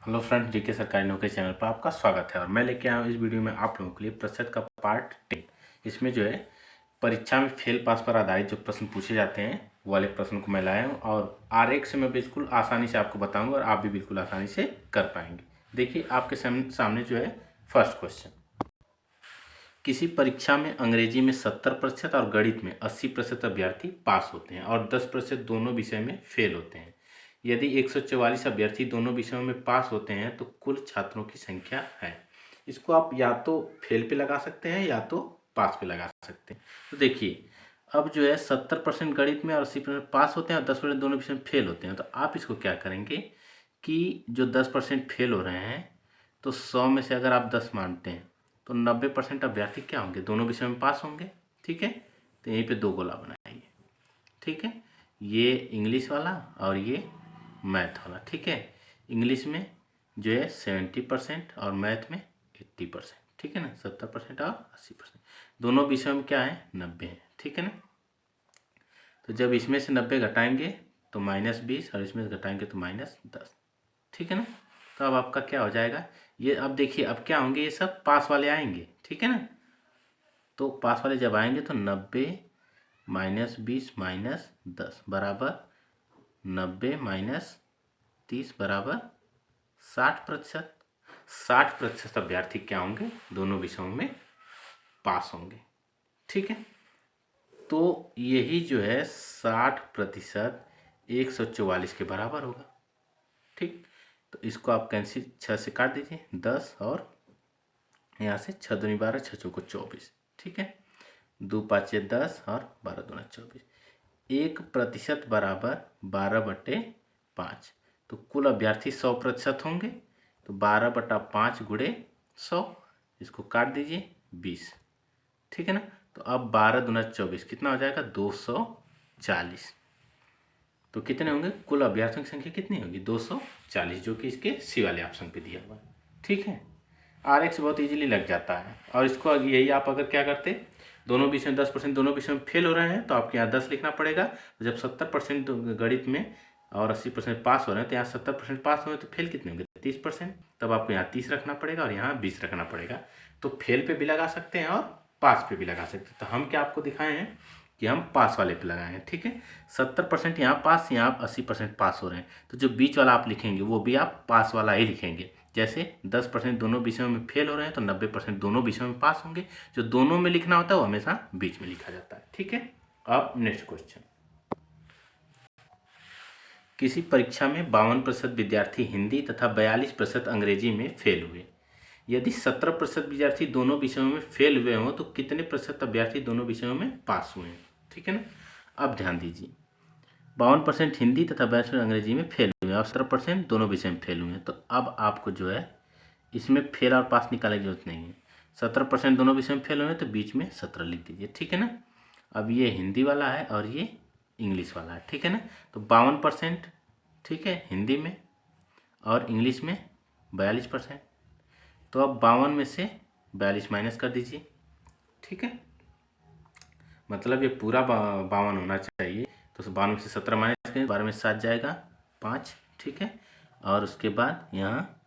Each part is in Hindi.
हेलो फ्रेंड्स, जीके सरकारी नौकरी चैनल पर आपका स्वागत है। और मैं लेके आया हूँ इस वीडियो में आप लोगों के लिए प्रतिशत का पार्ट 10। इसमें जो है परीक्षा में फेल पास पर आधारित जो प्रश्न पूछे जाते हैं वो वाले प्रश्न को मैं लाया हूँ और आरेख से मैं बिल्कुल आसानी से आपको बताऊँगा और आप भी बिल्कुल आसानी से कर पाएंगे। देखिए आपके सामने जो है फर्स्ट क्वेश्चन, किसी परीक्षा में अंग्रेजी में 70% और गणित में 80% अभ्यर्थी पास होते हैं और 10% दोनों विषय में फेल होते हैं। यदि 144 अभ्यर्थी दोनों विषयों में पास होते हैं तो कुल छात्रों की संख्या है। इसको आप या तो फेल पे लगा सकते हैं या तो पास पे लगा सकते हैं। तो देखिए अब जो है 70% गणित में और 80% पास होते हैं और 10% दोनों विषय में फेल होते हैं। तो आप इसको क्या करेंगे कि जो 10% फेल हो रहे हैं तो 100 में से अगर आप 10 मानते हैं तो 90% अभ्यर्थी क्या होंगे, दोनों विषय में पास होंगे। ठीक है, तो यहीं पे दो गोला बनाइए। ठीक है, ये इंग्लिश वाला और ये मैथ वाला। ठीक है, इंग्लिश में जो है 70% और मैथ में 80%। ठीक है ना, 70% और 80%। दोनों विषयों में क्या है, 90 है। ठीक है ना, तो जब इसमें से 90 घटाएंगे तो -20 और इसमें से घटाएंगे तो -10। ठीक है ना, तो अब आपका क्या हो जाएगा, ये अब देखिए अब क्या होंगे, ये सब पास वाले आएंगे। ठीक है ना, तो पास वाले जब आएंगे तो 90 -20 -10 बराबर 90 -30 बराबर 60%। 60% अभ्यर्थी क्या होंगे, दोनों विषयों में पास होंगे। ठीक है, तो यही जो है 60% 144 के बराबर होगा। ठीक, तो इसको आप कैंसिल 6 से काट दीजिए, 10 और यहाँ से 6 दूनी 12, 6 चौको 24। ठीक है, 2 5 10 और 12 दूना 24। 1% बराबर 12/5। तो कुल अभ्यर्थी 100% होंगे, तो 12/5 गुणे 100, इसको काट दीजिए 20। ठीक है ना, तो अब 12 दूना 24 कितना हो जाएगा, 240। तो कितने होंगे, कुल अभ्यर्थियों की संख्या कितनी होगी, 240, जो कि इसके सी वाले ऑप्शन पे दिया हुआ है। ठीक है, RX बहुत इजीली लग जाता है। और इसको यही आप अगर क्या करते, दोनों विषय में 10%, दोनों विषय में फेल हो रहे हैं तो आपके यहाँ 10 लिखना पड़ेगा। तो जब 70% गणित में और 80% पास हो रहे हैं तो यहाँ 70% पास हो रहे हैं तो फेल कितने होंगे, 30%। तब आपको यहाँ 30 रखना पड़ेगा और यहाँ 20 रखना पड़ेगा। तो फेल पे भी लगा सकते हैं और पास पे भी लगा सकते हैं। तो हम क्या आपको दिखाए हैं कि हम पास वाले पे लगाए हैं। ठीक है, 70% यहाँ पास, यहाँ आप 80% पास हो रहे हैं, तो जो बीच वाला आप लिखेंगे वो भी आप पास वाला ही लिखेंगे। जैसे 10% दोनों विषयों में फेल हो रहे हैं तो 90% दोनों विषयों में पास होंगे। जो दोनों में लिखना होता है वो हमेशा बीच में लिखा जाता है। ठीक है, अब नेक्स्ट क्वेश्चन, किसी परीक्षा में 52% विद्यार्थी हिंदी तथा 42% अंग्रेजी में फेल हुए। यदि 17% विद्यार्थी दोनों विषयों में फेल हुए हों तो कितने प्रतिशत अभ्यर्थी दोनों विषयों में पास हुए हैं। ठीक है ना, अब ध्यान दीजिए, 52% हिंदी तथा 42% अंग्रेजी में फेल हुए और 17% दोनों विषय में फेल हुए हैं। तो अब आपको जो है इसमें फेल और पास निकालने की जरूरत नहीं है। 17% दोनों विषय में फेल हुए हैं तो बीच में 17 लिख दीजिए। ठीक है ना, अब ये हिंदी वाला है और ये इंग्लिश वाला है। ठीक है ना, तो 52% ठीक है हिंदी में और इंग्लिश में 42%। तो अब 52 में से 42 माइनस कर दीजिए। ठीक है, मतलब ये पूरा 52 होना चाहिए। तो 52 में से 17 माइनस करें, 12 में 7 जाएगा 5। ठीक है, और उसके बाद यहाँ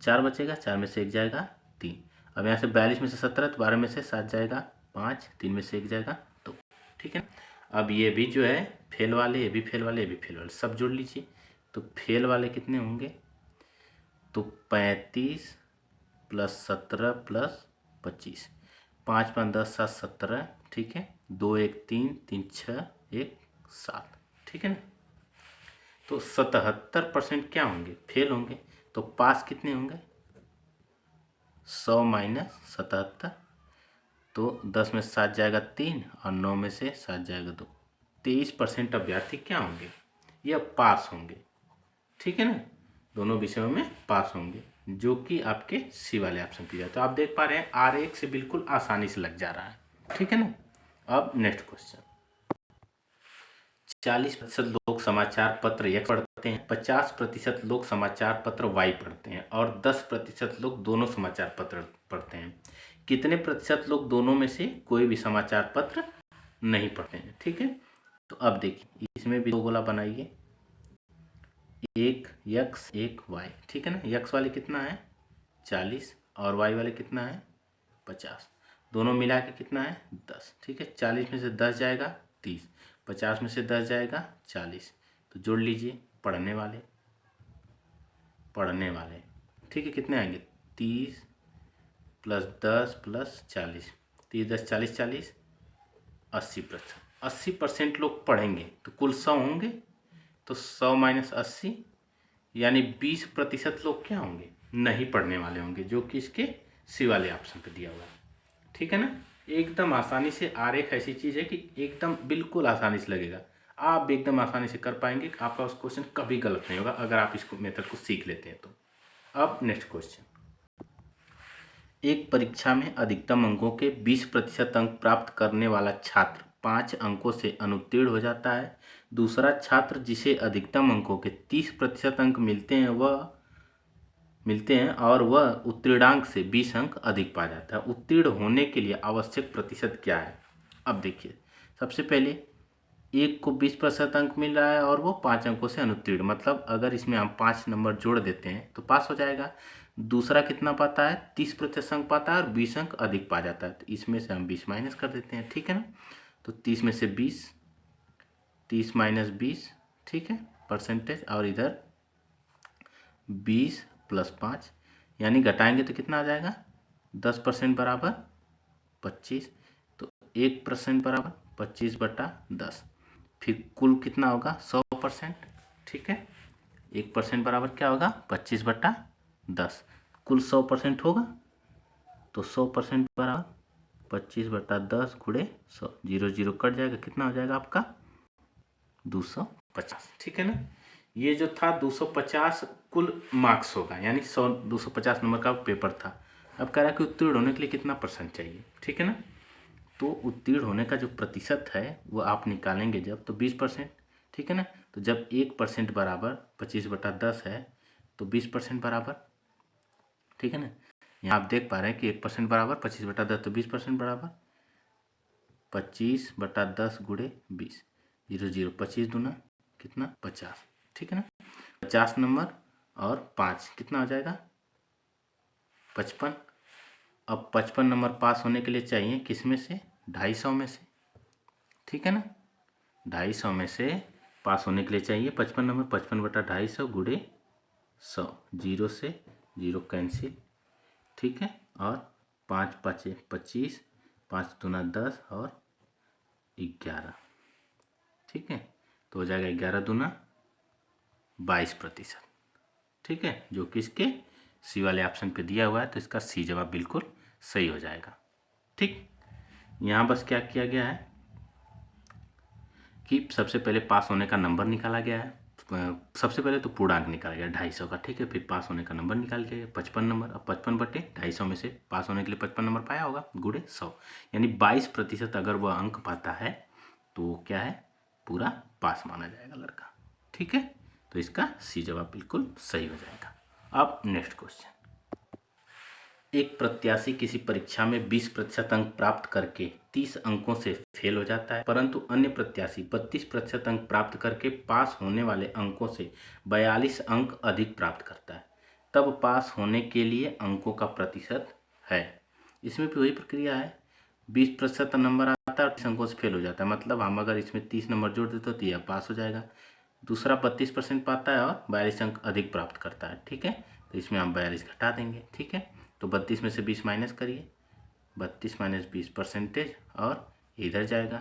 4 बचेगा, 4 में से 1 जाएगा 3। अब यहाँ से 42 में से 17, तो 12 में से 7 जाएगा 5, 3 में से 1 जाएगा 2। ठीक है, अब ये भी जो है फेल वाले, ये भी फेल वाले, ये भी फेल वाले, सब जोड़ लीजिए। तो फेल वाले कितने होंगे, तो 35 + 17 + 25, 5 5 10 7 17। ठीक है, 2 1 3 3 6 1 7। ठीक है ना, तो 77% क्या होंगे, फेल होंगे। तो पास कितने होंगे, 100 - 77। तो 10 में 7 जाएगा 3 और 9 में से 7 जाएगा 2। 23% अभ्यर्थी क्या होंगे, ये पास होंगे। ठीक है ना, दोनों विषयों में पास होंगे, जो कि आपके सी वाले ऑप्शन की जाए। तो आप देख पा रहे हैं R1 से बिल्कुल आसानी से लग जा रहा है। ठीक है ना, अब नेक्स्ट क्वेश्चन, 40% लोग समाचार पत्र X पढ़ते हैं, 50% लोग समाचार पत्र Y पढ़ते हैं और 10% लोग दोनों समाचार पत्र पढ़ते हैं। कितने प्रतिशत लोग दोनों में से कोई भी समाचार पत्र नहीं पढ़ते हैं। ठीक है, तो अब देखिए इसमें भी दो गोला बनाइए। एक यक्स एक वाई, ठीक है ना। यक्स वाले कितना है 40 और वाई वाले कितना है 50, दोनों मिला के कितना है 10, ठीक है। 40 में से 10 जाएगा 30, 50 में से 10 जाएगा 40, तो जोड़ लीजिए पढ़ने वाले, ठीक है। कितने आएंगे 30 प्लस 10 प्लस 40, 30 10 40 40, 80%। 80% लोग पढ़ेंगे तो कुल 100 होंगे, तो 100 माइनस 80 यानी 20% लोग क्या होंगे नहीं पढ़ने वाले होंगे, जो कि इसके सी वाले ऑप्शन पे दिया हुआ है, ठीक है ना। एकदम आसानी से आरेख ऐसी चीज़ है कि एकदम बिल्कुल आसानी से लगेगा, आप एकदम आसानी से कर पाएंगे, आपका उस क्वेश्चन कभी गलत नहीं होगा अगर आप इसको मेथड को सीख लेते हैं तो। अब नेक्स्ट क्वेश्चन, एक परीक्षा में अधिकतम अंकों के 20% अंक प्राप्त करने वाला छात्र 5 अंकों से अनुत्तीर्ण हो जाता है। दूसरा छात्र जिसे अधिकतम अंकों के 30% अंक मिलते हैं और वह उत्तीर्णांक से 20 अंक अधिक पा जाता है। उत्तीर्ण होने के लिए आवश्यक प्रतिशत क्या है। अब देखिए, सबसे पहले एक को 20% अंक मिल रहा है और वो 5 अंकों से अनुत्तीर्ण, मतलब अगर इसमें हम 5 नंबर जोड़ देते हैं तो पास हो जाएगा। दूसरा कितना पाता है 30% अंक पाता है और 20 अंक अधिक पा जाता है, तो इसमें से हम 20 माइनस कर देते हैं, ठीक है ना। तो 30 में से 20, 30 माइनस 20, ठीक है परसेंटेज, और इधर 20 प्लस 5 यानी घटाएंगे तो कितना आ जाएगा 10% बराबर 25, तो 1% बराबर 25/10, फिर कुल कितना होगा 100%, ठीक है। 1% बराबर क्या होगा 25/10, कुल 100% होगा, तो 100% बराबर 25/10 गुणे 100, 0 0 कट जाएगा, कितना हो जाएगा आपका 250, ठीक है ना। ये जो था 250 कुल मार्क्स होगा, यानी 250 नंबर का पेपर था। अब कह रहा है कि उत्तीर्ण होने के लिए कितना परसेंट चाहिए, ठीक है ना। तो उत्तीर्ण होने का जो प्रतिशत है वो आप निकालेंगे जब, तो 20%, ठीक है ना। तो जब 1% बराबर 25/10 है तो 20% बराबर, ठीक है ना। यहाँ आप देख पा रहे हैं कि 1% बराबर 25/10, तो 20% बराबर 25/10 गुणे 20, 0 0 25 दूना कितना 50, ठीक है ना। 50 नंबर और 5 कितना हो जाएगा 55। अब 55 नंबर पास होने के लिए चाहिए किस में से 250 में से, ठीक है ना। 250 में से पास होने के लिए चाहिए 55 नंबर, 55/250 गुणे 100, 0 से 0 कैंसिल, ठीक है। और 5 5 25, 5 दूना 10 और 11, ठीक है। तो हो जाएगा 11 दूना 22%, ठीक है, जो कि इसके सी वाले ऑप्शन पे दिया हुआ है, तो इसका सी जवाब बिल्कुल सही हो जाएगा, ठीक। यहाँ बस क्या किया गया है कि सबसे पहले पास होने का नंबर निकाला गया है, सबसे पहले तो पूर्णांक निकाला गया 250 का, ठीक है। फिर पास होने का नंबर निकाल गया 55 नंबर, अब 55/250 में से पास होने के लिए 55 नंबर पाया होगा गुणे 100, यानी 22% अगर वह अंक पाता है तो क्या है पूरा पास माना जाएगा लड़का, ठीक है। तो इसका सी जवाब बिल्कुल सही हो जाएगा। अब नेक्स्ट क्वेश्चन, एक प्रत्याशी किसी परीक्षा में 20% अंक प्राप्त करके 30 अंकों से फेल हो जाता है, परंतु अन्य प्रत्याशी 32% अंक प्राप्त करके पास होने वाले अंकों से 42 अंक अधिक प्राप्त करता है। तब पास होने के लिए अंकों का प्रतिशत है। इसमें भी वही प्रक्रिया है, 20% नंबर आता है और 30 अंकों से फेल हो जाता है, मतलब हम अगर इसमें 30 नंबर जोड़ देते तो यह पास हो जाएगा। दूसरा 32% पाता है और 42 अंक अधिक प्राप्त करता है, ठीक है। तो इसमें हम 42 घटा देंगे, ठीक है। तो 32 में से 20 माइनस करिए, 32 माइनस 20 परसेंटेज, और इधर जाएगा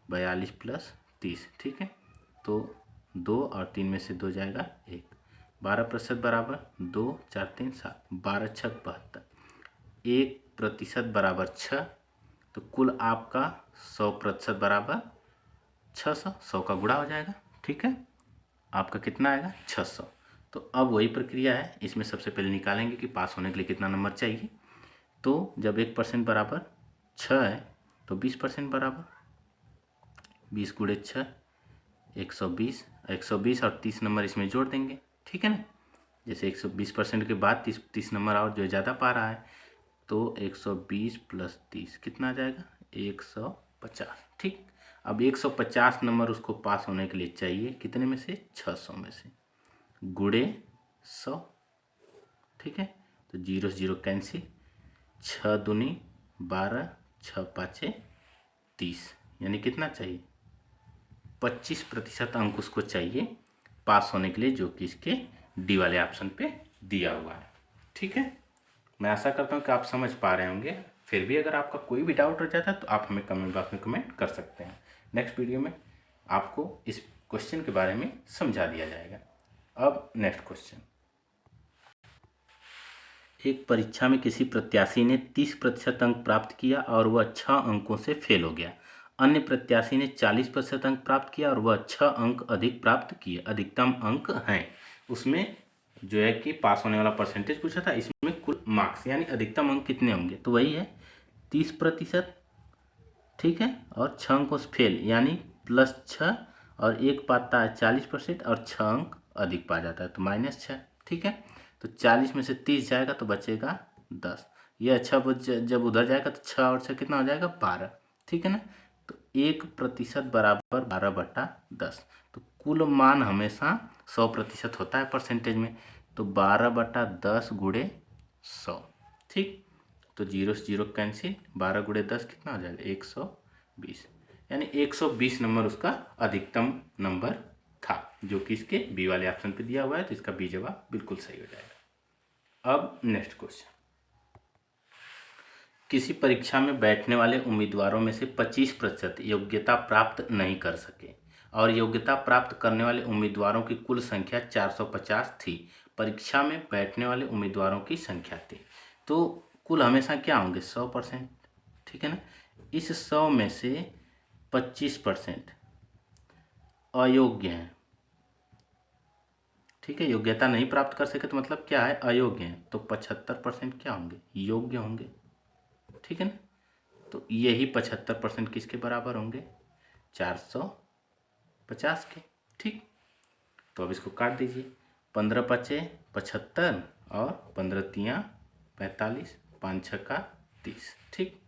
42 प्लस 30, ठीक है। तो 2 और 3 में से 2 जाएगा 1, 12% बराबर 2 4 3 7, 12 6 72, 1% बराबर 6, तो कुल आपका 100% बराबर 600, 100 का गुणा हो जाएगा, ठीक है। आपका कितना आएगा 600। तो अब वही प्रक्रिया है, इसमें सबसे पहले निकालेंगे कि पास होने के लिए कितना नंबर चाहिए। तो जब 1% बराबर 6 है तो 20% बराबर 20 गुणे 6, 120, 120 और 30 नंबर इसमें जोड़ देंगे, ठीक है ना। जैसे 120% के बाद 30 नंबर और जो ज़्यादा पा रहा है, तो 120 प्लस 30 कितना आ जाएगा 150, ठीक। अब 150 नंबर उसको पास होने के लिए चाहिए कितने में से 600 में से, गुणे 100, ठीक है। तो 0 से 0 कैंसिल, 6 दूनी 12, 6 पाँचे 30, यानी कितना चाहिए 25% अंक उसको चाहिए पास होने के लिए, जो कि इसके डी वाले ऑप्शन पे दिया हुआ है, ठीक है। मैं आशा करता हूँ कि आप समझ पा रहे होंगे। फिर भी अगर आपका कोई भी डाउट रह जाता है तो आप हमें कमेंट बॉक्स में कमेंट कर सकते हैं। नेक्स्ट वीडियो में आपको इस क्वेश्चन के बारे में समझा दिया जाएगा। अब नेक्स्ट क्वेश्चन, एक परीक्षा में किसी प्रत्याशी ने 30% अंक प्राप्त किया और वह 6 अंकों से फेल हो गया। अन्य प्रत्याशी ने 40% अंक प्राप्त किया और वह 6 अंक अधिक प्राप्त किए। अधिकतम अंक हैं उसमें जो है कि पास होने वाला परसेंटेज पूछा था, इसमें कुल मार्क्स यानी अधिकतम अंक कितने होंगे, तो वही है 30%, ठीक है। और 6 अंकों से फेल यानी +6, और एक पाता है 40% और 6 अंक अधिक पा जाता है तो -6, ठीक है। तो 40 में से 30 जाएगा तो बचेगा 10। यह अच्छा जब उधर जाएगा तो 6 और 6 कितना हो जाएगा 12, ठीक है ना। तो 1% बराबर 12/10। तो कुल मान हमेशा 100% होता है परसेंटेज में, तो 12/10 गुणे 100, ठीक। तो 0 से 0 कैंसिल, 12 गुणे 10 कितना हो जाएगा 120, यानी 120 नंबर उसका अधिकतम नंबर था, जो कि इसके बी वाले ऑप्शन पे दिया हुआ है। तो इसका बी जवाब बिल्कुल सही हो जाएगा। अब नेक्स्ट क्वेश्चन, किसी परीक्षा में बैठने वाले उम्मीदवारों में से 25% योग्यता प्राप्त नहीं कर सके और योग्यता प्राप्त करने वाले उम्मीदवारों की कुल संख्या 450 थी। परीक्षा में बैठने वाले उम्मीदवारों की संख्या थी, तो कुल हमेशा क्या होंगे 100%, ठीक है ना। इस 100 में से 25% अयोग्य हैं, ठीक है। योग्यता नहीं प्राप्त कर सके तो मतलब क्या है अयोग्य हैं, तो 75% क्या होंगे योग्य होंगे, ठीक है ना। तो यही 75% किसके बराबर होंगे 450 के, ठीक। तो अब इसको काट दीजिए, 15 पचे 75 और 15 तियाँ 45, 5 छक्का 30, ठीक।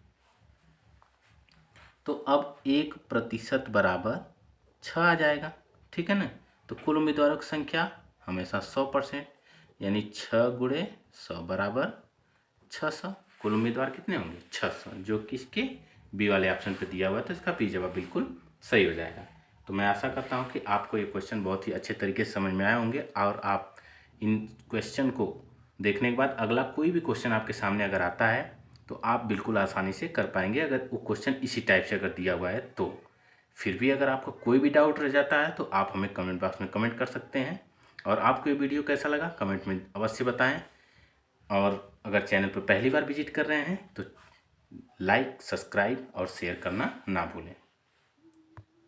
तो अब 1% बराबर 6 आ जाएगा, ठीक है ना। तो कुल उम्मीदवारों की संख्या हमेशा 100%, यानी 6 गुणे 100 बराबर 600। कुल उम्मीदवार कितने होंगे 600, जो कि इसके बी वाले ऑप्शन पे दिया हुआ है। तो इसका बी जवाब बिल्कुल सही हो जाएगा। तो मैं आशा करता हूँ कि आपको ये क्वेश्चन बहुत ही अच्छे तरीके से समझ में आए होंगे, और आप इन क्वेश्चन को देखने के बाद अगला कोई भी क्वेश्चन आपके सामने अगर आता है तो आप बिल्कुल आसानी से कर पाएंगे, अगर वो क्वेश्चन इसी टाइप से अगर दिया हुआ है तो। फिर भी अगर आपको कोई भी डाउट रह जाता है तो आप हमें कमेंट बॉक्स में कमेंट कर सकते हैं। और आपको ये वीडियो कैसा लगा कमेंट में अवश्य बताएं। और अगर चैनल पर पहली बार विजिट कर रहे हैं तो लाइक, सब्सक्राइब और शेयर करना ना भूलें।